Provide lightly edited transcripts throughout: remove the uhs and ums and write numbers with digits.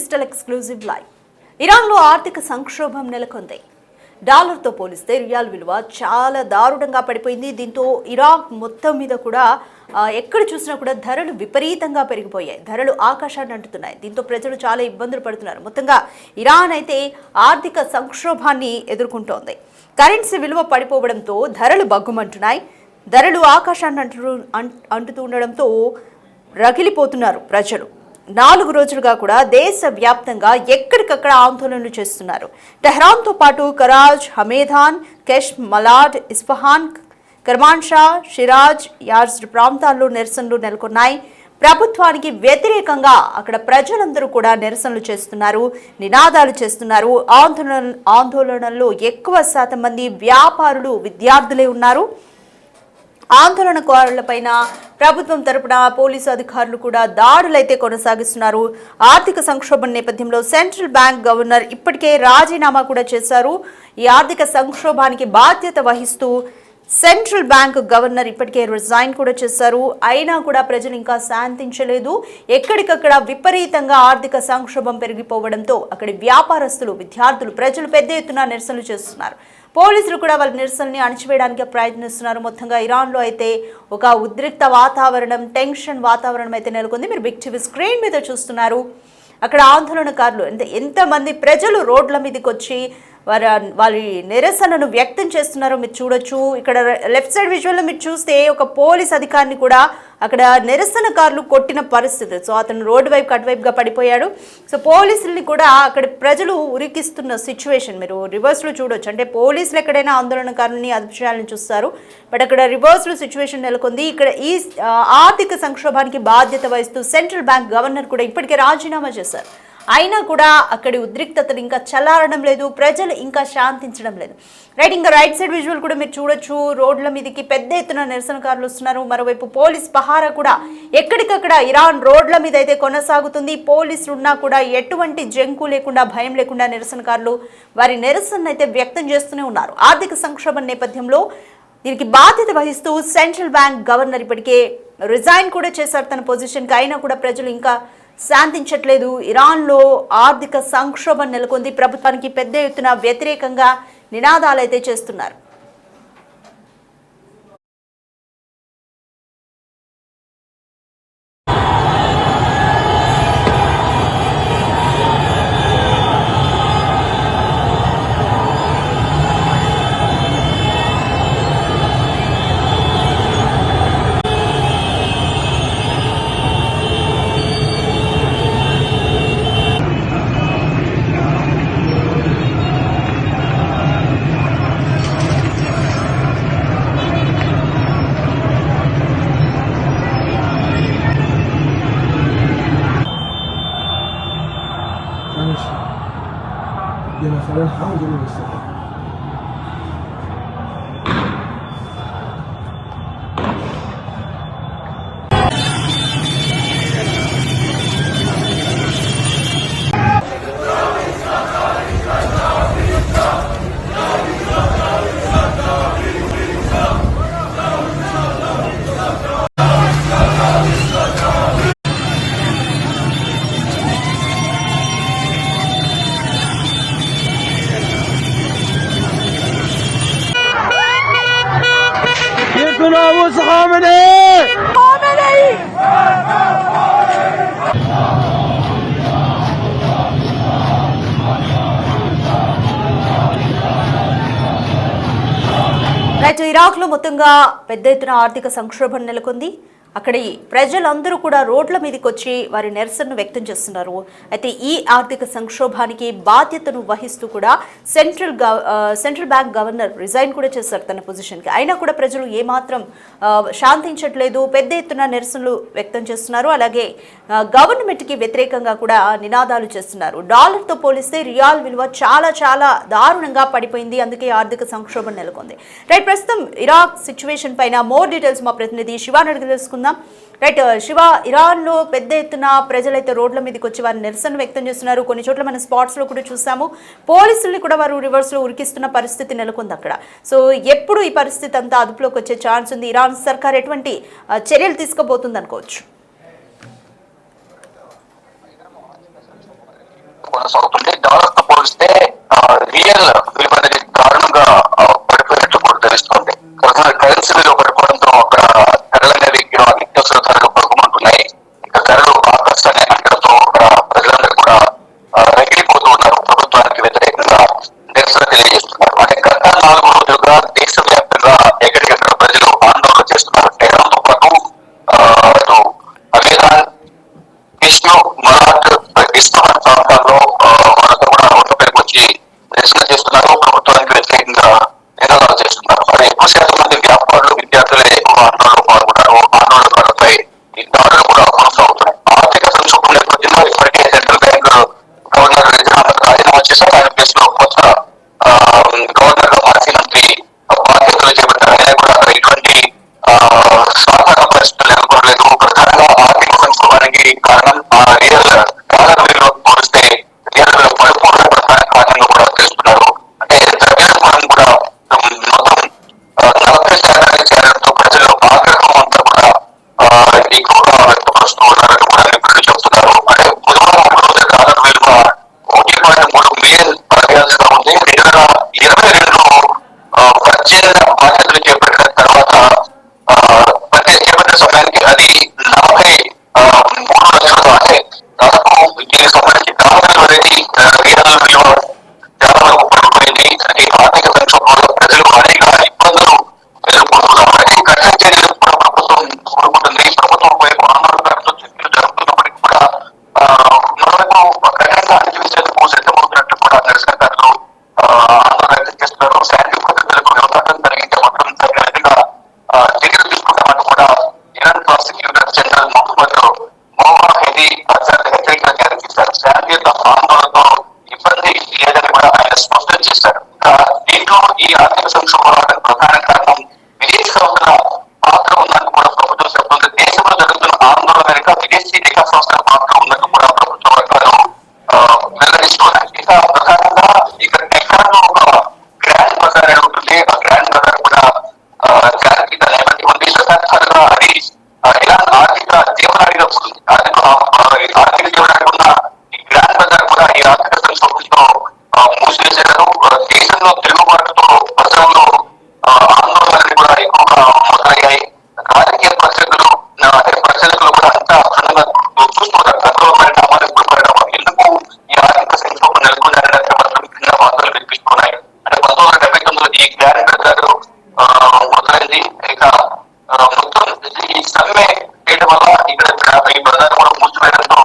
Digital exclusive live. ఇరాన్లో ఆర్థిక సంక్షోభం నెలకొంది. డాలర్తో పోలిస్తే రియాల్ విలువ చాలా దారుణంగా పడిపోయింది. దీంతో ఇరాక్ మొత్తం మీద కూడా ఎక్కడ చూసినా కూడా ధరలు విపరీతంగా పెరిగిపోయాయి. ధరలు ఆకాశాన్ని అంటుతున్నాయి. దీంతో ప్రజలు చాలా ఇబ్బందులు పడుతున్నారు. మొత్తంగా ఇరాన్ అయితే ఆర్థిక సంక్షోభాన్ని ఎదుర్కొంటోంది. కరెన్సీ విలువ పడిపోవడంతో ధరలు బగ్గుమంటున్నాయి. ధరలు ఆకాశాన్ని అంటుతూ ఉండడంతో రగిలిపోతున్నారు ప్రజలు. 4 రోజులుగా కూడా దేశవ్యాప్తంగా ఎక్కడికక్కడ ఆందోళనలు చేస్తున్నారు. టెహ్రాన్తో పాటు Karaj, Hamedan, Kish, Malard, Isfahan, Kermanshah, Shiraz, Yazd ప్రాంతాల్లో నిరసనలు నెలకొన్నాయి. ప్రభుత్వానికి వ్యతిరేకంగా అక్కడ ప్రజలందరూ కూడా నిరసనలు చేస్తున్నారు, నినాదాలు చేస్తున్నారు. ఆందోళనల్లో ఎక్కువ శాతం మంది వ్యాపారులు, విద్యార్థులే ఉన్నారు. ఆందోళనకారులపైన ప్రభుత్వం తరపున పోలీసు అధికారులు కూడా దాడులైతే కొనసాగిస్తున్నారు. ఆర్థిక సంక్షోభం నేపథ్యంలో సెంట్రల్ బ్యాంక్ గవర్నర్ ఇప్పటికే రాజీనామా కూడా చేశారు. ఈ ఆర్థిక సంక్షోభానికి బాధ్యత వహిస్తూ సెంట్రల్ బ్యాంక్ గవర్నర్ ఇప్పటికే రిజైన్ కూడా చేశారు. అయినా కూడా ప్రజలు ఇంకా శాంతించలేదు. ఎక్కడికక్కడ విపరీతంగా ఆర్థిక సంక్షోభం పెరిగిపోవడంతో అక్కడి వ్యాపారస్తులు, విద్యార్థులు, ప్రజలు పెద్ద ఎత్తున నిరసనలు చేస్తున్నారు. పోలీసులు కూడా వాళ్ళ నిరసనని అణచివేయడానికి ప్రయత్నిస్తున్నారు. మొత్తంగా ఇరాన్లో అయితే ఒక ఉద్రిక్త వాతావరణం, టెన్షన్ వాతావరణం అయితే నెలకొంది. మీరు బిగ్ టీవీ స్క్రీన్ మీద చూస్తున్నారు. అక్కడ ఆందోళనకారులు అంటే ఎంతమంది ప్రజలు రోడ్ల మీదకి వచ్చి వాళ్ళ నిరసనను వ్యక్తం చేస్తున్నారో మీరు చూడొచ్చు. ఇక్కడ లెఫ్ట్ సైడ్ విజువల్లో మీరు చూస్తే ఒక పోలీస్ అధికారిని కూడా అక్కడ నిరసనకారులు కొట్టిన పరిస్థితి. సో అతను రోడ్డు వైపు అటువైపుగా పడిపోయాడు. సో పోలీసుల్ని కూడా అక్కడ ప్రజలు ఉరికిస్తున్న సిచ్యువేషన్ మీరు రివర్స్లో చూడొచ్చు. అంటే పోలీసులు ఎక్కడైనా ఆందోళనకారులని అదుపు చేయాలని చూస్తారు, బట్ అక్కడ రివర్స్లో సిచ్యువేషన్ నెలకొంది. ఇక్కడ ఈ ఆర్థిక సంక్షోభానికి బాధ్యత వహిస్తూ సెంట్రల్ బ్యాంక్ గవర్నర్ కూడా ఇప్పటికే రాజీనామా చేశారు. అయినా కూడా అక్కడి ఉద్రిక్తతలు ఇంకా చల్లారడం లేదు, ప్రజలు ఇంకా శాంతించడం లేదు. రైట్, ఇంకా రైట్ సైడ్ విజువల్ కూడా మీరు చూడొచ్చు. రోడ్ల మీదకి పెద్ద ఎత్తున నిరసనకారులు వస్తున్నారు. మరోవైపు పోలీస్ పహారా కూడా ఎక్కడికక్కడ ఇరాన్ రోడ్ల మీద అయితే కొనసాగుతుంది. పోలీసులు ఉన్నా కూడా ఎటువంటి జంకు లేకుండా, భయం లేకుండా నిరసనకారులు వారి నిరసన అయితే వ్యక్తం చేస్తూనే ఉన్నారు. ఆర్థిక సంక్షోభం నేపథ్యంలో దీనికి బాధ్యత వహిస్తూ సెంట్రల్ బ్యాంక్ గవర్నర్ ఇప్పటికే రిజైన్ కూడా చేశారు తన పొజిషన్కి. అయినా కూడా ప్రజలు ఇంకా శాంతించట్లేదు. ఇరాన్లో ఆర్థిక సంక్షోభం నెలకొంది. ప్రభుత్వానికి పెద్ద ఎత్తున వ్యతిరేకంగా నినాదాలైతే చేస్తున్నారు. مثلا الحمد لله. ناموس خامنئي రైట్, ఇరాక్లో మొత్తంగా పెద్ద ఎత్తున ఆర్థిక సంక్షోభం నెలకొంది. అక్కడి ప్రజలందరూ కూడా రోడ్ల మీదకి వచ్చి వారి నిరసనను వ్యక్తం చేస్తున్నారు. అయితే ఈ ఆర్థిక సంక్షోభానికి బాధ్యతను వహిస్తూ కూడా సెంట్రల్ బ్యాంక్ గవర్నర్ రిజైన్ కూడా చేశారు తన పొజిషన్కి. అయినా కూడా ప్రజలు ఏమాత్రం శాంతించట్లేదు, పెద్ద ఎత్తున నిరసనలు వ్యక్తం చేస్తున్నారు. అలాగే గవర్నమెంట్కి వ్యతిరేకంగా కూడా నినాదాలు చేస్తున్నారు. డాలర్తో పోలిస్తే రియాల్ విలువ చాలా చాలా దారుణంగా పడిపోయింది. అందుకే ఆర్థిక సంక్షోభం నెలకొంది. రైట్, ప్రస్తుతం ఇరాక్ సిచ్యువేషన్ పైన మోర్ డీటెయిల్స్ మా ప్రతినిధి శివాని అడిగి తెలుసుకుందాం. రైట్ శివ, ఇరాన్లో పెద్ద ఎత్తున ప్రజలైతే రోడ్ల మీదకి వచ్చి వారి నిరసన వ్యక్తం చేస్తున్నారు. కొన్ని చోట్ల మన స్పాట్స్లో కూడా చూసాము. పోలీసుల్ని కూడా వారు రివర్స్లో ఉరికిస్తున్న పరిస్థితి నెలకొంది అక్కడ. సో ఎప్పుడు ఈ పరిస్థితి అంతా అదుపులోకి వచ్చే ఛాన్స్ ఉంది? ఇరాన్ సర్కార్ ఎటువంటి చర్యలు తీసుకోబోతుంది అనుకోవచ్చు? కొనసాగుతుంది. డాలర్ తో పోలిస్తే రియల్ విలువ అనేది దారుణంగా పడిపోయినట్టు కూడా తెలుస్తుంది. కరెన్సీ విలువ పడిపోవడంతో అక్కడ ధరలు అనేవి నిత్యావసర ధరలు పడుకుంటున్నాయి. ఇక ధరలు ఆకర్షణ అంటతో ప్రజలందరూ కూడా రగిలిపోతూ ఉన్నారు. ప్రభుత్వానికి వ్యతిరేకంగా నిరసన తెలియజేస్తున్నారు. అంటే గత 4 రోజులుగా దేశవ్యాప్తంగా ఎక్కడికెక్కడ ప్రజలు ఆందోళన చేస్తున్నారు. టెహరాన్తో పాటు అటు అమీరాన్, ఇస్లో, మరాఠ్, ఇస్లామాబాద్ ప్రాంతాల్లో వాళ్ళతో కూడా రోడ్లపైకి వచ్చి నిరసన చేస్తున్నారు. ప్రభుత్వానికి వ్యతిరేకంగా నినాదాలు చేస్తున్నారు. మరి ఎక్కువ శాతం మంది వ్యాపారులు, విద్యార్థులే ఎక్కువ ఆందోళనలో పాల్గొన్నారు. ఆందోళనకారులపై ఈ దాడులు కూడా కొనసాగుతున్నాయి. ఆర్థిక సంక్షోభం నేపథ్యంలో ఇప్పటికే సెంట్రల్ బ్యాంక్ గవర్నర్ రాజీనామా చేశారు. ఆయన ప్లేస్ లో కొత్త గవర్నర్ గా మాజీ మంత్రి బాధ్యతలు చేపట్టారు. ఆయన కూడా ఇటువంటి సాధారణ పరిస్థితులు నెలకొనలేదు. ప్రధానంగా ఆర్థిక సంక్షోభానికి కారణం రియల్ డాలర్ విలువ పోలిస్తే రియల్ విలువ పడిపోవడం ప్రధాన కారణంగా కూడా తెలుస్తున్నారు. అంటే ద్రవ్యోల్బణం కూడా మొత్తం 40% చేరడంతో ప్రజలు ఆగ్రహం అంతా కూడా ఎక్కువగా వ్యక్తపరుస్తూ ఉన్నారని కూడా నిపుణులు చెబుతున్నారు. అంటే బుధవారం రోజు డాలర్ విలువ 1.3 మిలియన్ పడేయాల్సిగా ఉంది. 2022లో పర్చేజ్ బాధ్యతలు చేపట్టిన తర్వాత చేపట్టిన సమయానికి అది 43 లక్షలు. అంటే దాదాపు దీనికి సంబంధించి డాలర్ విలువ అనేది రియల్ విలువ చాలా వరకు పడిపోయింది. అంటే ఆర్థిక సంక్షోభంలో ప్రజలు అనేక ఇబ్బందులు ఎదుర్కొంటున్నారు. అంటే కఠిన చర్యలు కూడా ప్రభుత్వం కోరుకుంటుంది. ప్రభుత్వం వైపు ఆందోళనకారులతో చర్చలు జరుపుతున్నప్పటికీ కూడా మరోవైపు కఠినంగా అణచివేసేందుకు సిద్ధమవుతున్నట్టు కూడా నిరసనకారులు ఆందోళన వ్యక్తం చేస్తున్నారు. శాంతి భద్రతలకు వ్యవహారం కలిగించే మొత్తం తగిన విధంగా చర్యలు తీసుకుంటామని కూడా Iran prosecutor general Mohammad Movahedi Azar హెచ్చరికలు జారీ చేశారు. శాంతియుత ఆందోళనతో ఇబ్బంది లేదని కూడా ఆయన స్పష్టం చేశారు. దీంట్లో ఈ ఆర్థిక సంక్షోభాలకు ప్రధాన కారణం విదేశీ సంస్థల పాత్ర ఉందని కూడా ప్రభుత్వం చెబుతుంది. దేశంలో జరుగుతున్న ఆందోళన వెనుక విదేశీ నిఘా సంస్థల పాత్ర ఉందని కూడా ప్రభుత్వ వర్గాలు వెల్లడిస్తున్నారు. ఇక ప్రధానంగా ఇక్కడ టెహ్రాన్లో ఒక గ్రాండ్ బజార్ ఉంటుంది. ఆ గ్రాండ్ బజార్ కూడా జాతీయ నేపథ్యం ఉంది. శతాబ్దాలుగా అది ఇరాన్ ఆర్థిక జీవనాడిగా ఉంటుంది. ఆర్థిక జీవనాడి ఉన్న ఈ గ్రాండ్ బజార్ కూడా ఈ ఆర్థిక సంక్షోభంతో మూసివేశారు. దేశంలో తిరుగుబాటుతో ప్రజల్లో ఆందోళనలు కూడా ఎక్కువగా మొదలయ్యాయి. రాజకీయ పరిస్థితులు ప్రజలకు కూడా అంతా క్షుణ్ణంగా చూస్తున్నారు. గతంలో పరిణామాలు ఇప్పుడు పరిణామాలు ఎందుకు ఈ ఆర్థిక సంక్షోభం నెలకొన్నారనే మాత్రం కింద వార్తలు వినిపిస్తున్నాయి. అంటే 1979లో ఈ గ్రాండ్ బజార్ మొదలైంది. ఇక మొత్తం ఈ సమ్మె చేయడం వల్ల ఇక్కడ ఈ బజార్ కూడా మూసివేయడంతో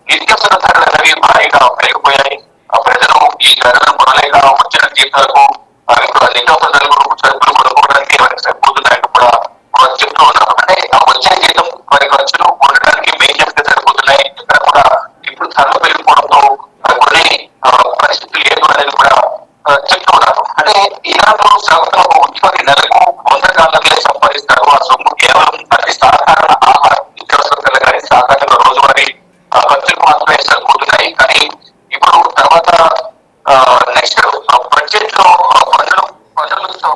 నిత్యావసర ధరలు అనేవి భారీగా పెరిగిపోయాయి. ప్రజలు ఈ ధరలను కొనలేక వచ్చిన జీతాలకు ఇప్పుడు నిత్యావసర ధరలు సరుకులు కొనుక్కోవడానికి వారికి సరిపోతున్నాయని కూడా చెప్తూ ఉన్నారు. అంటే వచ్చే జీతం వారి ఖర్చులు కొనడానికి మెయింటెనెన్స్ గా సరిపోతున్నాయి. ఇక్కడ కూడా ఇప్పుడు ధరలు పెరిగిపోవడంతో కొన్ని పరిస్థితి లేదు అనేది కూడా చెప్తూ ఉన్నారు. అంటే ఇరాన్ లో సగటున ఒక ఉద్యోగి నెలకు $100 సంపాదిస్తారు. ఆ సొమ్ము కేవలం అది సాధారణ ఆహార నిత్యావసరాలు కానీ సాధారణ రోజువారీ ఖర్చులు మాత్రమే సరిపోతున్నాయి. కానీ ఇప్పుడు తర్వాత నెక్స్ట్ బడ్జెట్ లో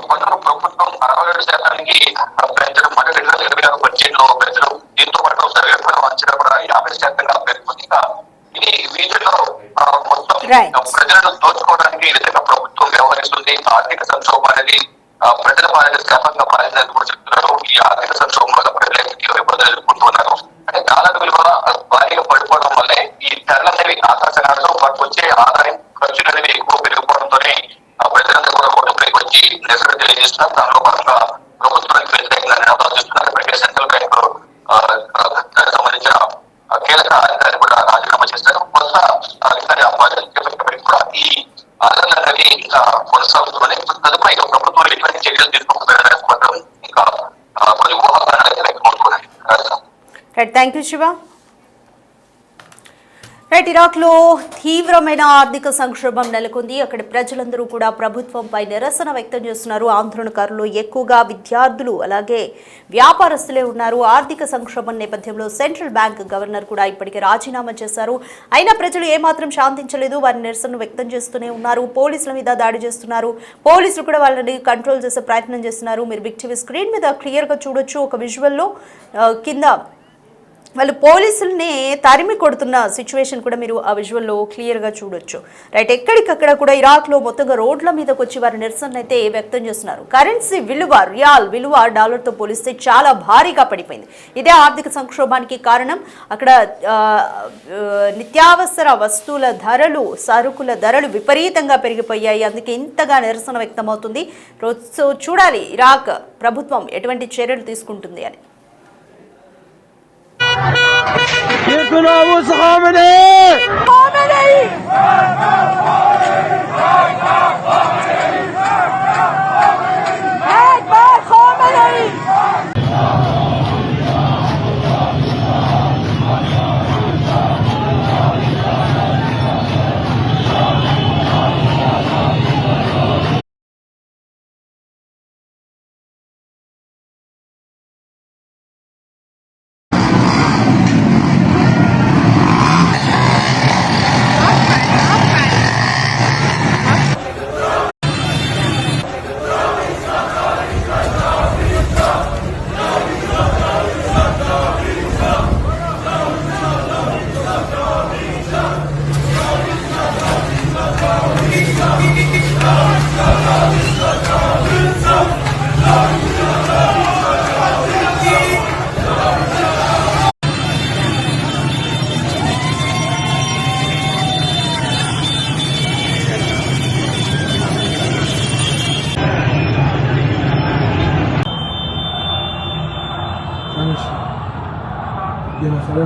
పన్నులు ప్రభుత్వం 67% పెంచడం, అంటే 2026 బడ్జెట్ లో పెంచడం. దీంతో పాటు ద్రవ్యోల్బణం అంచనా కూడా 50% పెరుగుతుంది. ఇది వీటిలో మొత్తం ప్రజలను దోచుకోవడానికి విధంగా ప్రభుత్వం వ్యవహరిస్తుంది. ఆర్థిక సంక్షోభం అనేది ప్రజల బాధ్యత శాపంగా మారిందని కూడా చెప్తున్నారు. ఈ ఆర్థిక సంక్షోభం వల్ల ప్రజలు తీవ్ర ఇబ్బందులు ఎదుర్కొంటున్నారు. అంటే డాలర్ విలువ భారీగా పడిపోవడం వల్లే ఈ ధరలు అనేవి ఆకర్షణతో వాటికి వచ్చే ఆదాయం ఖర్చులు అనేవి ఎక్కువ పెరిగిపోవడంతోనే ప్రజలంతా కూడా ఓటుపైకి వచ్చి నిరసన తెలియజేస్తున్నారు. దానిలో భాగంగా ప్రభుత్వానికి వ్యతిరేకంగా నినాదాలు చేస్తున్నారు. ఇప్పటికే సెంట్రల్ బ్యాంక్ దానికి సంబంధించిన కీలక అధికారి కూడా రాజీనామా చేశారు. కొత్త అధికారి అప్పాజీ కూడా ఈ ఆందోళన అనేది ఇంకా కొనసాగుతుందని తదుపరి ప్రభుత్వం ఎటువంటి చర్యలు తీసుకోకపోయినా మాత్రం ఇంకా కొన్ని ఊహాగానాలు వ్యక్తమవుతున్నాయి. Thank you Shiva. ఇరాక్లో తీవ్రమైన ఆర్థిక సంక్షోభం నెలకొంది. అక్కడి ప్రజలందరూ కూడా ప్రభుత్వంపై నిరసన వ్యక్తం చేస్తున్నారు. ఆందోళనకారులు ఎక్కువగా విద్యార్థులు అలాగే వ్యాపారస్తులే ఉన్నారు. ఆర్థిక సంక్షోభం నేపథ్యంలో సెంట్రల్ బ్యాంక్ గవర్నర్ కూడా ఇప్పటికే రాజీనామా చేశారు. అయినా ప్రజలు ఏమాత్రం శాంతించలేదు. వారి నిరసన వ్యక్తం చేస్తూనే ఉన్నారు. పోలీసుల మీద దాడి చేస్తున్నారు. పోలీసులు కూడా వాళ్ళని కంట్రోల్ చేసే ప్రయత్నం చేస్తున్నారు. మీరు బిగ్ టీవీ స్క్రీన్ మీద క్లియర్గా చూడొచ్చు. ఒక విజువల్లో కింద వాళ్ళు పోలీసుల్ని తరిమి కొడుతున్న సిచ్యువేషన్ కూడా మీరు ఆ విజువల్లో క్లియర్గా చూడొచ్చు. రైట్, ఎక్కడికక్కడ కూడా ఇరాక్లో మొత్తంగా రోడ్ల మీదకి వచ్చి వారి నిరసన అయితే వ్యక్తం చేస్తున్నారు. కరెన్సీ విలువ, రియాల్ విలువ డాలర్తో పోలిస్తే చాలా భారీగా పడిపోయింది. ఇదే ఆర్థిక సంక్షోభానికి కారణం. అక్కడ నిత్యావసర వస్తువుల ధరలు, సరుకుల ధరలు విపరీతంగా పెరిగిపోయాయి. అందుకే ఇంతగా నిరసన వ్యక్తమవుతుంది. సో చూడాలి ఇరాక్ ప్రభుత్వం ఎటువంటి చర్యలు తీసుకుంటుంది అని. يقتلوا خامنئي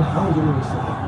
الحمد لله.